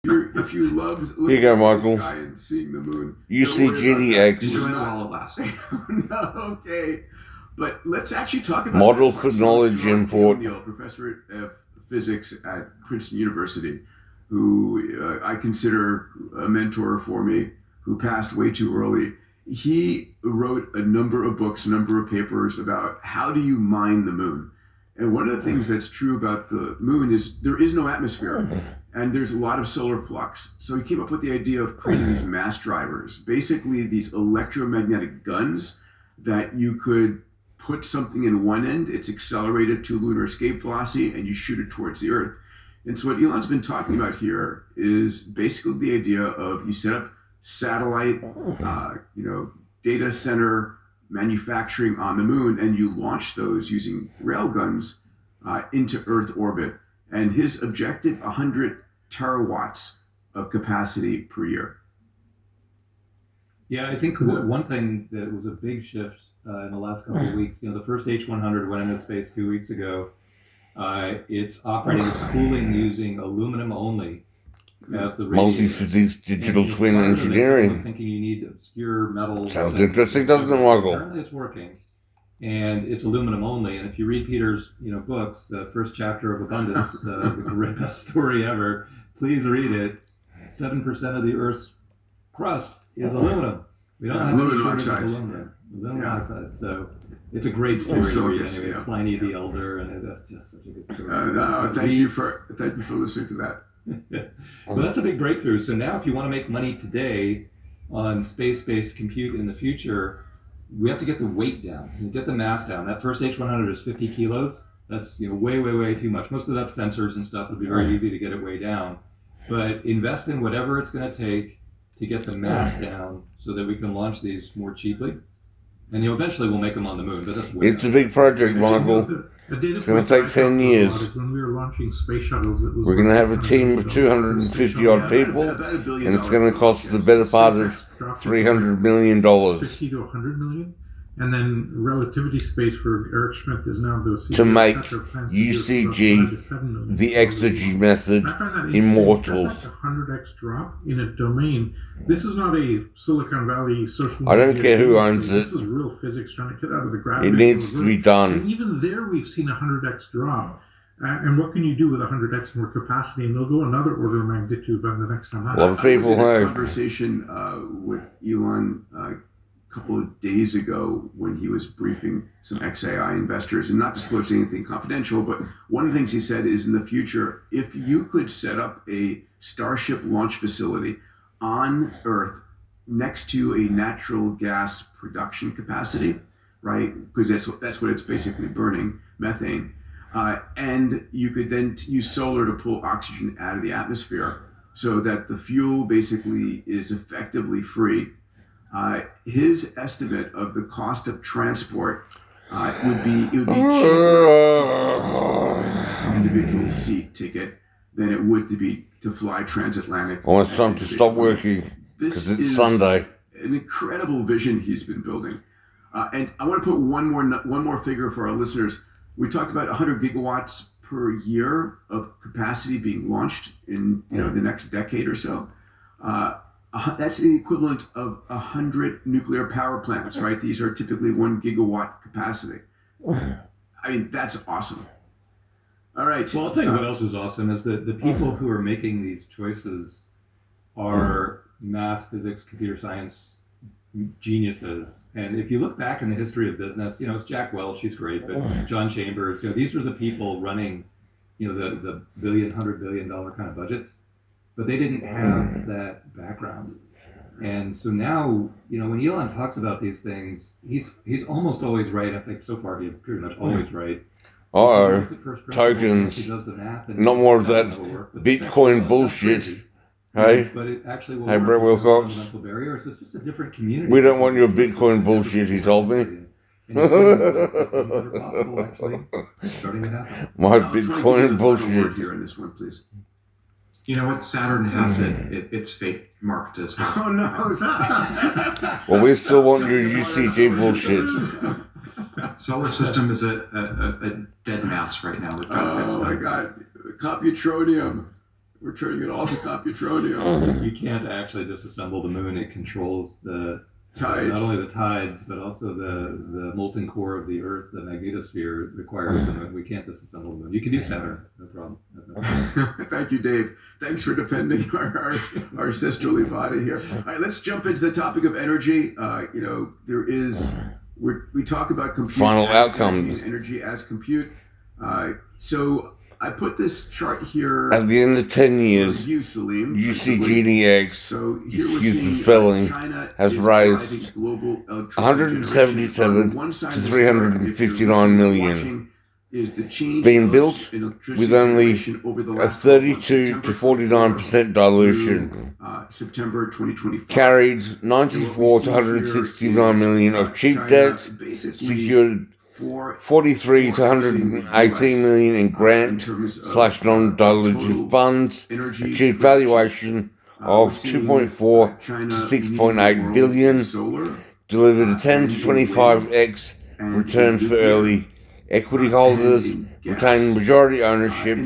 if you love Here looking you go, at the Michael. sky and seeing the moon, You don't see worry about GDX. that. Enjoy it while it lasts. No, okay. But let's actually talk about Model that for part. So knowledge John import. O'Neill, professor of physics at Princeton University, who I consider a mentor for me, who passed way too early. He wrote a number of books, a number of papers about how do you mine the moon. And one of the things that's true about the moon is there is no atmosphere and there's a lot of solar flux. So he came up with the idea of creating these mass drivers, basically these electromagnetic guns that you could put something in one end, it's accelerated to lunar escape velocity, and you shoot it towards the Earth. And so what Elon's been talking about here is basically the idea of you set up satellite, data center manufacturing on the moon, and you launch those using railguns into Earth orbit. And his objective, 100 terawatts of capacity per year. Yeah, I think one thing that was a big shift in the last couple of weeks, the first H100 went into space 2 weeks ago. It's operating as cooling using aluminum only as the Multi-physics digital twin I engineering. was thinking you need obscure metals. Sounds interesting, doesn't it, Michael? Apparently it's working. And it's aluminum only. And if you read Peter's books, the first chapter of Abundance, the best story ever, please read it. 7% of the Earth's crust is aluminum. We don't have aluminum any oxides. Aluminum oxides. So it's a great story to read anyway. Pliny the Elder, and that's just such a good story. Thank you for listening to that. Well, that's a big breakthrough. So now if you want to make money today on space-based compute in the future, we have to get the weight down and get the mass down. That first H100 is 50 kilos. That's way too much. Most of that's sensors and stuff. It would be very easy to get it way down. But invest in whatever it's going to take to get the mass down so that we can launch these more cheaply. And eventually we'll make them on the moon. But that's way It's a big project, Michael. It's going to take 10 years. When we were launching space shuttles, it was We're going to have a team of 250 odd people, and it's going to cost the better part of $300 million. 50 to 100 million. And then relativity space, where Eric Schmidt is now the CEO, To make UCG, the exergy method, immortal. That's like a 100x drop in a domain. This is not a Silicon Valley social media. I don't care who owns it. This is real physics trying to get out of the gravity. It needs to be done. And even there, we've seen a 100x drop. And what can you do with 100x more capacity? And they'll go another order of magnitude by the next time out. A lot of people I was in a have. conversation with Elon a couple of days ago when he was briefing some XAI investors, and not disclosing anything confidential, but one of the things he said is in the future, if you could set up a Starship launch facility on Earth next to a natural gas production capacity, right? Because that's what it's basically burning, methane. And you could then use solar to pull oxygen out of the atmosphere so that the fuel basically is effectively free. His estimate of the cost of transport would be cheaper as an individual seat ticket than it would to fly transatlantic. I want some to stop working because it's Sunday. An incredible vision he's been building, and I want to put one more figure for our listeners. We talked about 100 gigawatts per year of capacity being launched in the next decade or so. That's the equivalent of 100 nuclear power plants, right? These are typically 1 gigawatt capacity. I mean, that's awesome. All right. Well, I'll tell you what else is awesome is that the people who are making these choices are math, physics, computer science geniuses. And if you look back in the history of business, it's Jack Welch, he's great, but John Chambers, these are the people running, the $100 billion kind of budgets. But they didn't have that background. And so now, when Elon talks about these things, he's almost always right. I think so far he's pretty much always right. Tokens. He does the math and Not more of that Bitcoin bullshit. Hey? But it actually will Hey, work. Brett Wilcox. Barrier, so it's just a different community. We don't want your Bitcoin bullshit, he told me. And you're seeing things that are possible, actually, starting to happen. My Bitcoin bullshit. Here in this one, please. You know what? Saturn has its fate marked as well. Oh no! Stop. Well, we still want your UCG bullshit. Solar system is a dead mass right now. We've got to fix Oh that. my God! Computronium. We're turning it all to Computronium. You can't actually disassemble the moon. It controls the Tides. not only the tides, but also the molten core of the Earth, the magnetosphere requires the moon. We can't disassemble the moon. You can do Saturn, no problem. Thank you, Dave. Thanks for defending our sisterly body here. All right, let's jump into the topic of energy. We talk about compute Final as outcomes. energy and energy as compute. So I put this chart here. At the end of 10 for years, you, Salim. UCGDX, So here we're excuse the seeing spelling, China has is raised driving global electricity 177 generation. On one side to of the chart, if you're 359 million. watching, is the change Being in built electricity with only generation over the a last 12 months, 32 to September 49% dilution. through, September 2025. Carried 94 to 169 million of cheap debt, secured 43 to 118 million in grant / non-dilutive funds, achieved valuation of 2.4 to 6.8 billion, delivered a 10 to 25x return for early equity holders, retained majority ownership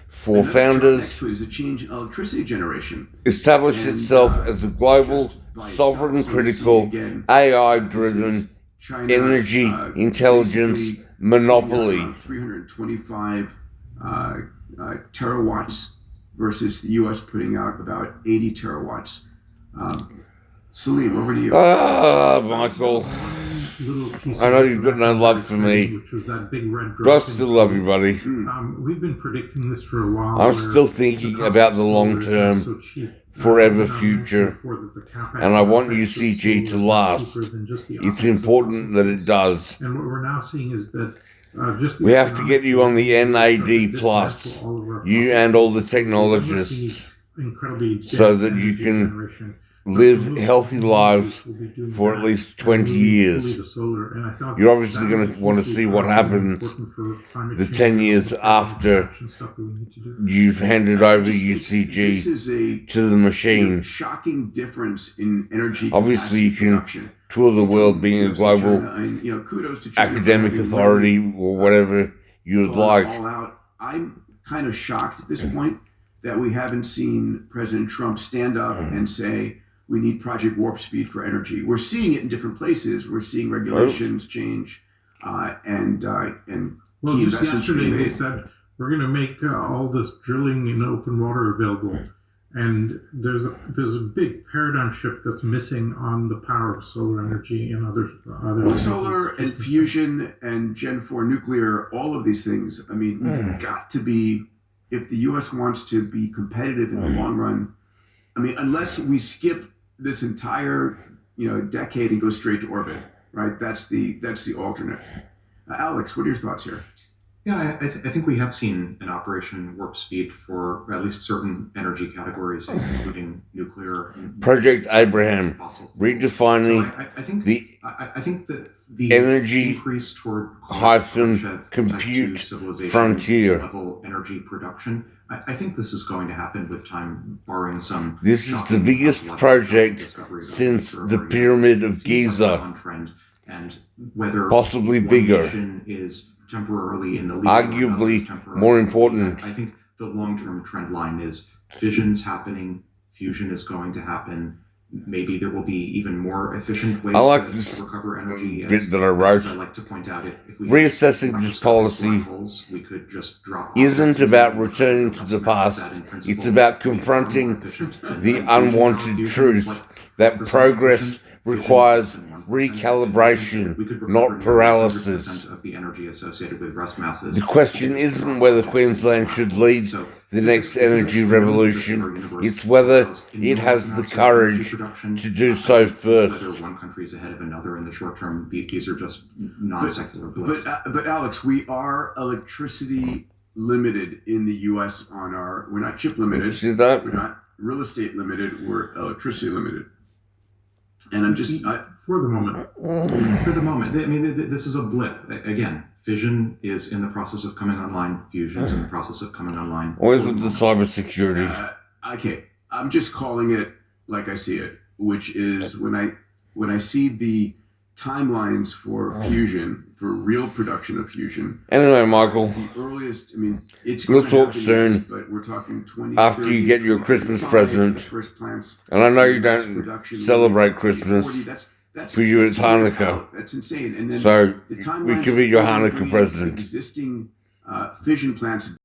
for founders, is a change in electricity generation. established itself as a global, sovereign critical, AI-driven China, energy intelligence basically monopoly. 325 terawatts versus the U.S. putting out about 80 terawatts. Salim, over to you. Michael, Little piece I know of you've got no love for me, which was that big red but I drop. still love you, buddy. We've been predicting this for a while. I'm where still thinking the cost about of the solar long is term, so cheap. forever I mentioned future, before that the CapEx and I want effects of UCG to solar is last. cheaper than just the It's OpEx of important fossil that it fuels. does. And what we're now seeing is that just the We have to get you on the economic NAD plus, dismantle all of our you fossil and all the fuels. So we've never seen technologists, incredibly so dense that you energy can generation. live healthy lives for at least 20 years. You're obviously going to want to see what happens the 10 years after you've handed over This UCG is a to the machine. shocking difference in energy. Obviously, you capacity can production. tour the world being a Kudos to global China, and, kudos to China for academic having authority really, or whatever you would gone like. all out. I'm kind of shocked at this point that we haven't seen President Trump stand up and say we need Project Warp Speed for energy. We're seeing it in different places. We're seeing regulations change, and Well, key just investments yesterday being they made. said we're going to make all this drilling in open water available, and there's a big paradigm shift that's missing on the power of solar energy and other. Well, solar and fusion and Gen 4 nuclear, all of these things. I mean, we've got to be, if the U.S. wants to be competitive in the long run. I mean, unless we skip this entire decade and go straight to orbit, right? That's the alternate. Alex, what are your thoughts here? Yeah, I think we have seen an Operation Warp Speed for at least certain energy categories, including nuclear, Project Abraham, fossil fuels. redefining So I think I think that the energy increase toward hyphen Type 2 compute civilization frontier. level energy production. I think this is going to happen with time, barring some. This is the shocking biggest technological project discoveries of since future the or Pyramid of it seems like Giza, on trend, and whether possibly one bigger, nation is temporarily in the lead, arguably more important. I think the long-term trend line is fission's happening, fusion is going to happen. Maybe there will be even more efficient ways I like to this recover energy. bit that I wrote. As I like to point out, if we Reassessing this policy holes, we could just drop isn't about returning to the past. It's about confronting the unwanted truth that progress requires recalibration, not paralysis. Of the energy associated with rest masses. The question isn't whether Queensland should lead the next energy revolution, it's whether it has the courage to do so first. Whether one country is ahead of another in the short term, these are just non-secular blips. But Alex, we are electricity limited in the U.S. we're not chip limited. See that? We're not real estate limited. We're electricity limited. And I'm just for the moment. For the moment, I mean, this is a blip. Again, fission is in the process of coming online. Fusion is in the process of coming online. Always with the cybersecurity. Okay, I'm just calling it like I see it, which is when I see the timelines for fusion, for real production of fusion. Anyway, Michael, The earliest, I mean, it's we'll gonna talk happen, soon. yes, but we're talking 20, after 30, you get your Christmas 25, present. the first plants. And I know you mass don't production, celebrate 40, Christmas. That's For you, it's years Hanukkah. out. That's insane. And then So the we timelines could be your for Hanukkah bringing present. Existing fission plants